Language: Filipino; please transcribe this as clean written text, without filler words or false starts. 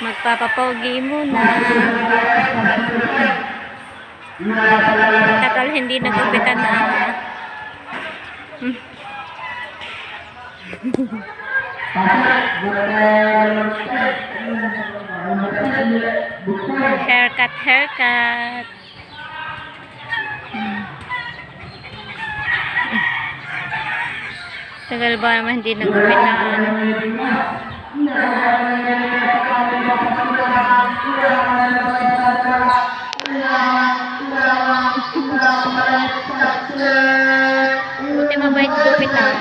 Magpapapogi muna. Tatal hindi nagupitan na. Haircut. Tagal ba naman hindi nagupitan? Buti mabait gupitan.